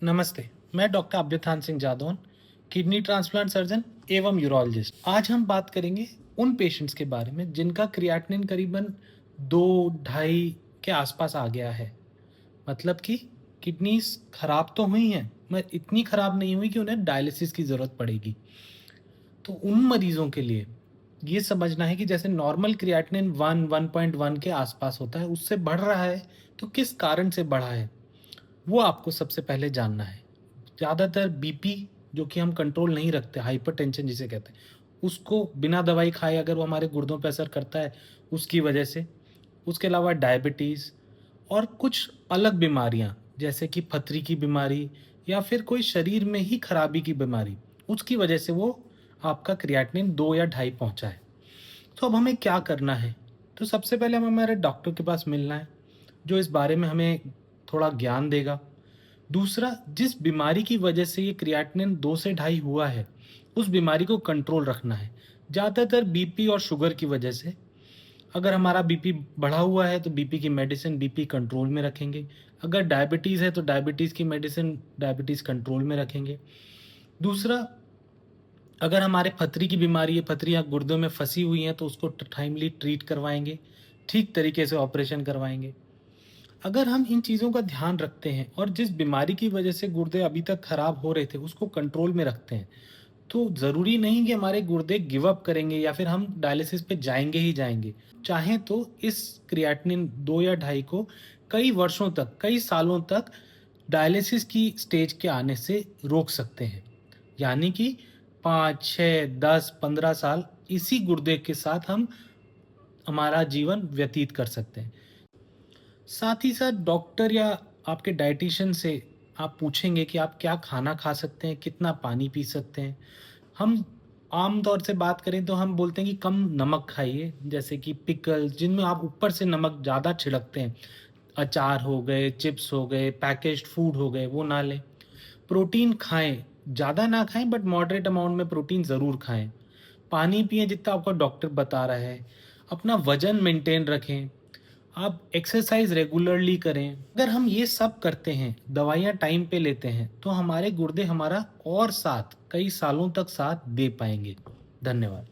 नमस्ते, मैं doctor Abhyutthan Singh Jadaun, kidney transplant surgeon एवं यूरोलॉजिस्ट। आज हम बात करेंगे उन पेशेंट्स के बारे में जिनका क्रिएटिनिन करीबन 2 ढाई के आसपास आ गया है। मतलब कि किडनीज़ खराब तो हुई हैं, मगर इतनी खराब नहीं हुई कि उन्हें डायलिसिस की ज़रूरत पड़ेगी। तो उन मरीज़ों के लिए ये समझना है कि जैसे नॉर्मल क्रिएटिनिन 1.1 के आसपास होता है, उससे बढ़ रहा है, तो किस कारण से बढ़ा है, वो आपको सबसे पहले जानना है। ज़्यादातर बीपी जो कि हम कंट्रोल नहीं रखते, हाइपरटेंशन जिसे कहते हैं, उसको बिना दवाई खाए अगर वो हमारे गुर्दों पे असर करता है, उसकी वजह से। उसके अलावा डायबिटीज़ और कुछ अलग बीमारियाँ, जैसे कि पथरी की बीमारी या फिर कोई शरीर में ही खराबी की बीमारी, उसकी वजह से वो आपका क्रिएटिनिन 2 या ढाई पहुँचा है। तो अब हमें क्या करना है? तो सबसे पहले हमें हमारे डॉक्टर के पास मिलना है, जो इस बारे में हमें थोड़ा ज्ञान देगा। दूसरा, जिस बीमारी की वजह से ये क्रिएटिनिन 2 से ढाई हुआ है, उस बीमारी को कंट्रोल रखना है। ज़्यादातर बीपी और शुगर की वजह से। अगर हमारा बीपी बढ़ा हुआ है तो बीपी की मेडिसिन बीपी कंट्रोल में रखेंगे। अगर डायबिटीज़ है तो डायबिटीज़ की मेडिसिन डायबिटीज़ कंट्रोल में रखेंगे। दूसरा, अगर हमारे पथरी की बीमारी है, पथरियाँ गुर्दों में फँसी हुई हैं तो उसको टाइमली ट्रीट करवाएँगे, ठीक तरीके से ऑपरेशन करवाएँगे। अगर हम इन चीज़ों का ध्यान रखते हैं और जिस बीमारी की वजह से गुर्दे अभी तक खराब हो रहे थे, उसको कंट्रोल में रखते हैं, तो ज़रूरी नहीं कि हमारे गुर्दे गिव अप करेंगे या फिर हम डायलिसिस पे जाएँगे ही जाएँगे। चाहें तो इस क्रिएटिनिन 2 या ढाई को कई वर्षों तक, कई सालों तक डायलिसिस की स्टेज के आने से रोक सकते हैं। यानी कि 5, 6, 10, 15 साल इसी गुर्दे के साथ हम हमारा जीवन व्यतीत कर सकते हैं। साथ ही साथ डॉक्टर या आपके डायटीशियन से आप पूछेंगे कि आप क्या खाना खा सकते हैं, कितना पानी पी सकते हैं। हम आम तौर से बात करें तो हम बोलते हैं कि कम नमक खाइए, जैसे कि पिकल्स जिनमें आप ऊपर से नमक ज़्यादा छिड़कते हैं, अचार हो गए, चिप्स हो गए, पैकेज्ड फूड हो गए, वो ना लें। प्रोटीन खाएँ, ज़्यादा ना खाएँ बट मॉडरेट अमाउंट में प्रोटीन ज़रूर खाएँ। पानी पिएँ जितना आपका डॉक्टर बता रहा है। अपना वज़न मेंटेन रखें। आप एक्सरसाइज़ रेगुलरली करें। अगर हम ये सब करते हैं, दवाइयाँ टाइम पे लेते हैं, तो हमारे गुर्दे हमारा और साथ, कई सालों तक साथ दे पाएँगे। धन्यवाद।